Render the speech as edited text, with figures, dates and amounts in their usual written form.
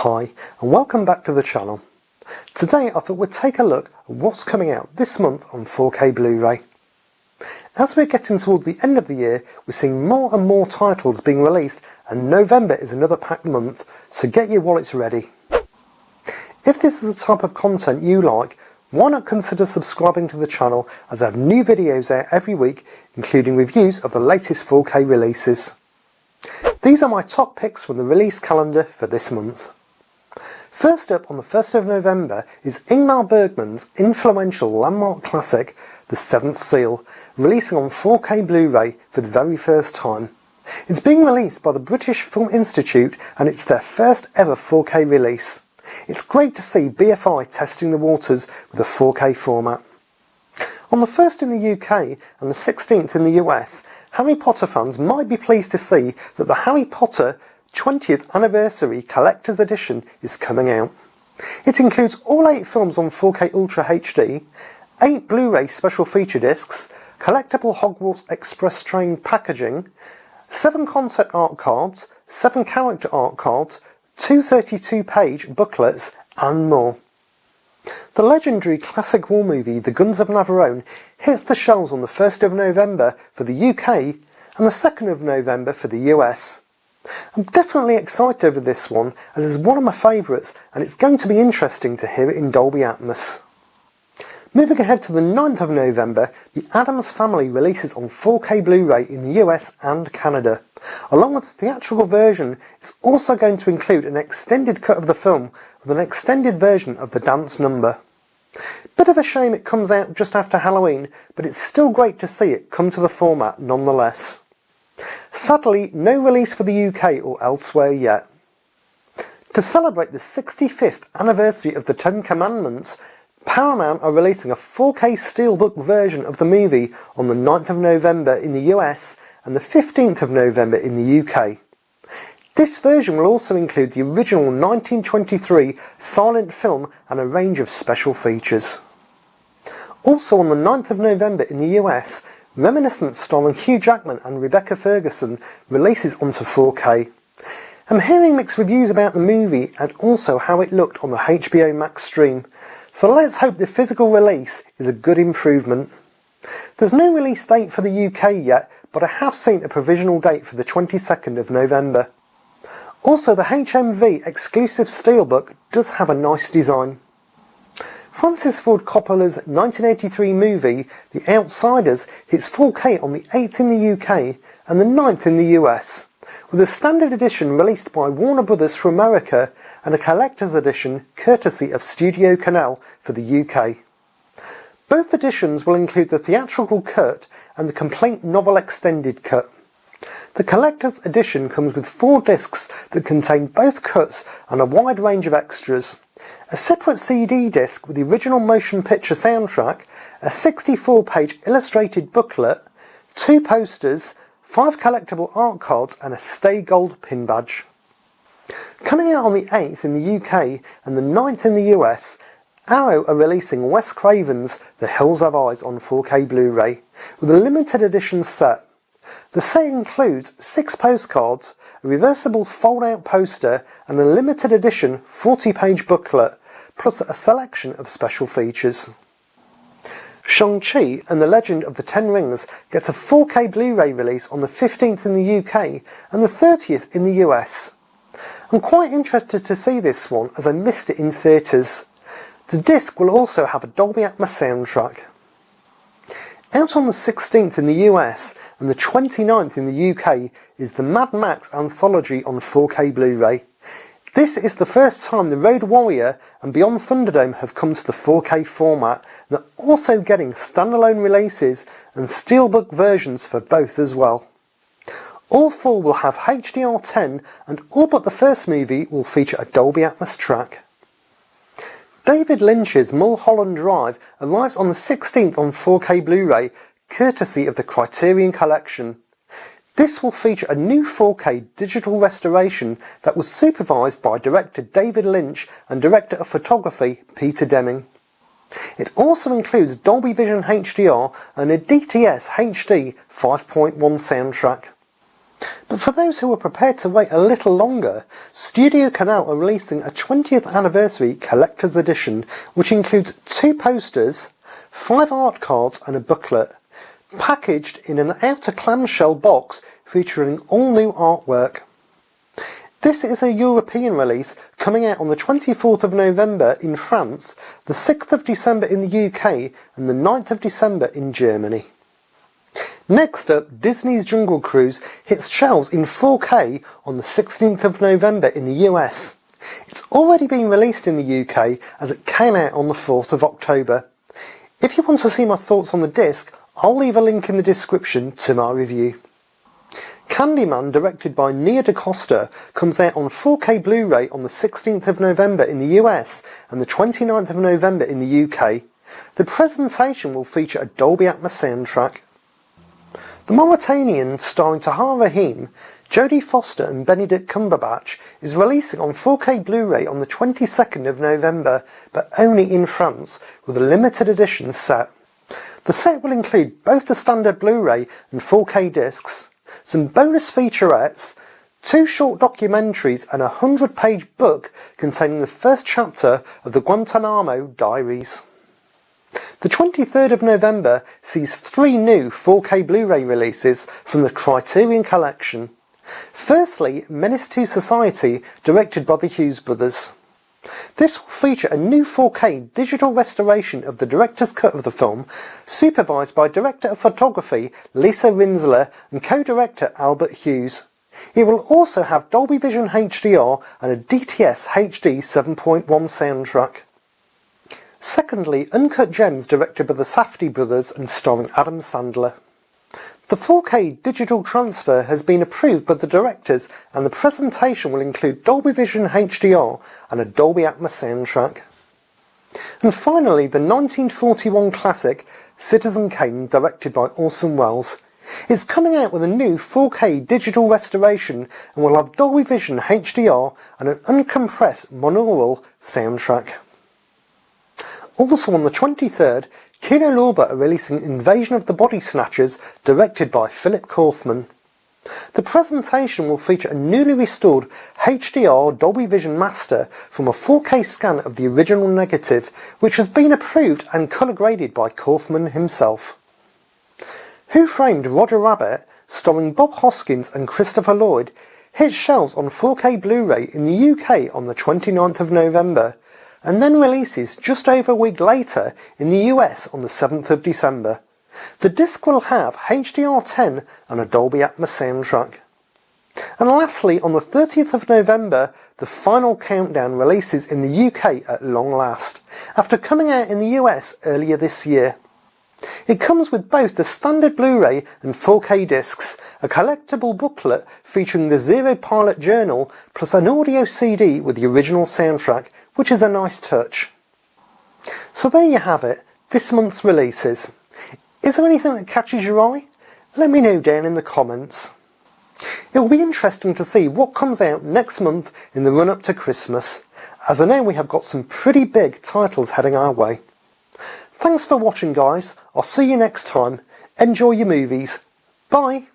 Hi and welcome back to the channel. Today I thought we'd take a look at what's coming out this month on 4K Blu-ray. As we're getting towards the end of the year, we're seeing more and more titles being released, and November is another packed month, so get your wallets ready. If this is the type of content you like, why not consider subscribing to the channel, as I have new videos out every week including reviews of the latest 4K releases. These are my top picks from the release calendar for this month. First up on the 1st of November is Ingmar Bergman's influential landmark classic, The Seventh Seal, releasing on 4K Blu-ray for the very first time. It's being released by the British Film Institute and it's their first ever 4K release. It's great to see BFI testing the waters with a 4K format. On the 1st in the UK and the 16th in the US, Harry Potter fans might be pleased to see that the Harry Potter 20th Anniversary Collector's Edition is coming out. It includes all 8 films on 4K Ultra HD, 8 Blu-ray special feature discs, collectible Hogwarts Express Train packaging, 7 concept art cards, 7 character art cards, 2 32-page booklets and more. The legendary classic war movie The Guns of Navarone hits the shelves on the 1st of November for the UK and the 2nd of November for the US. I'm definitely excited over this one, as it's one of my favourites and it's going to be interesting to hear it in Dolby Atmos. Moving ahead to the 9th of November, The Addams Family releases on 4K Blu-ray in the US and Canada. Along with the theatrical version, it's also going to include an extended cut of the film with an extended version of the dance number. Bit of a shame it comes out just after Halloween, but it's still great to see it come to the format nonetheless. Sadly, no release for the UK or elsewhere yet. To celebrate the 65th anniversary of the Ten Commandments, Paramount are releasing a 4K Steelbook version of the movie on the 9th of November in the US and the 15th of November in the UK. This version will also include the original 1923 silent film and a range of special features. Also on the 9th of November in the US, Reminiscence starring Hugh Jackman and Rebecca Ferguson releases onto 4K. I'm hearing mixed reviews about the movie and also how it looked on the HBO Max stream, so let's hope the physical release is a good improvement. There's no release date for the UK yet, but I have seen a provisional date for the 22nd of November. Also, the HMV exclusive Steelbook does have a nice design. Francis Ford Coppola's 1983 movie The Outsiders hits 4K on the 8th in the UK and the 9th in the US, with a standard edition released by Warner Brothers for America and a collector's edition courtesy of Studio Canal for the UK. Both editions will include the theatrical cut and the complete novel extended cut. The collector's edition comes with 4 discs that contain both cuts and a wide range of extras. A separate CD disc with the original motion picture soundtrack, a 64-page illustrated booklet, 2 posters, 5 collectible art cards and a Stay Gold pin badge. Coming out on the 8th in the UK and the 9th in the US, Arrow are releasing Wes Craven's The Hills Have Eyes on 4K Blu-ray with a limited edition set. The set includes 6 postcards, a reversible fold-out poster and a limited edition 40-page booklet, plus a selection of special features. Shang-Chi and the Legend of the Ten Rings gets a 4K Blu-ray release on the 15th in the UK and the 30th in the US. I'm quite interested to see this one as I missed it in theatres. The disc will also have a Dolby Atmos soundtrack. Out on the 16th in the US and the 29th in the UK is the Mad Max Anthology on 4K Blu-ray. This is the first time the Road Warrior and Beyond Thunderdome have come to the 4K format, and they're also getting standalone releases and steelbook versions for both as well. All 4 will have HDR10 and all but the first movie will feature a Dolby Atmos track. David Lynch's Mulholland Drive arrives on the 16th on 4K Blu-ray, courtesy of the Criterion Collection. This will feature a new 4K digital restoration that was supervised by director David Lynch and director of photography Peter Deming. It also includes Dolby Vision HDR and a DTS HD 5.1 soundtrack. But for those who are prepared to wait a little longer, Studio Canal are releasing a 20th anniversary collector's edition which includes 2 posters, 5 art cards and a booklet, packaged in an outer clamshell box featuring all new artwork. This is a European release coming out on the 24th of November in France, the 6th of December in the UK and the 9th of December in Germany. Next up, Disney's Jungle Cruise hits shelves in 4K on the 16th of November in the US. It's already been released in the UK as it came out on the 4th of October. If you want to see my thoughts on the disc, I'll leave a link in the description to my review. Candyman, directed by Nia DaCosta, comes out on 4K Blu-ray on the 16th of November in the US and the 29th of November in the UK. The presentation will feature a Dolby Atmos soundtrack. The Mauritanian, starring Tahar Rahim, Jodie Foster and Benedict Cumberbatch, is releasing on 4K Blu-ray on the 22nd of November, but only in France, with a limited edition set. The set will include both the standard Blu-ray and 4K discs, some bonus featurettes, 2 short documentaries and a 100-page book containing the first chapter of the Guantanamo Diaries. The 23rd of November sees 3 new 4K Blu-ray releases from the Criterion Collection. Firstly, Menace to Society, directed by the Hughes brothers. This will feature a new 4K digital restoration of the director's cut of the film, supervised by director of photography Lisa Rinzler and co-director Albert Hughes. It will also have Dolby Vision HDR and a DTS HD 7.1 soundtrack. Secondly, Uncut Gems, directed by the Safdie brothers and starring Adam Sandler. The 4K digital transfer has been approved by the directors and the presentation will include Dolby Vision HDR and a Dolby Atmos soundtrack. And finally, the 1941 classic Citizen Kane, directed by Orson Welles. It's coming out with a new 4K digital restoration and will have Dolby Vision HDR and an uncompressed monaural soundtrack. Also on the 23rd, Kino Lorber are releasing Invasion of the Body Snatchers, directed by Philip Kaufman. The presentation will feature a newly restored HDR Dolby Vision Master from a 4K scan of the original negative, which has been approved and colour graded by Kaufman himself. Who Framed Roger Rabbit, starring Bob Hoskins and Christopher Lloyd, hits shelves on 4K Blu-ray in the UK on the 29th of November, and then releases just over a week later in the US on the 7th of December. The disc will have HDR10 and a Dolby Atmos soundtrack. And lastly, on the 30th of November, The Final Countdown releases in the UK at long last, after coming out in the US earlier this year. It comes with both the standard Blu-ray and 4K discs, a collectible booklet featuring the Zero Pilot Journal, plus an audio CD with the original soundtrack, which is a nice touch. So there you have it, this month's releases. Is there anything that catches your eye? Let me know down in the comments. It will be interesting to see what comes out next month in the run-up to Christmas, as I know we have got some pretty big titles heading our way. Thanks for watching guys, I'll see you next time, enjoy your movies, bye!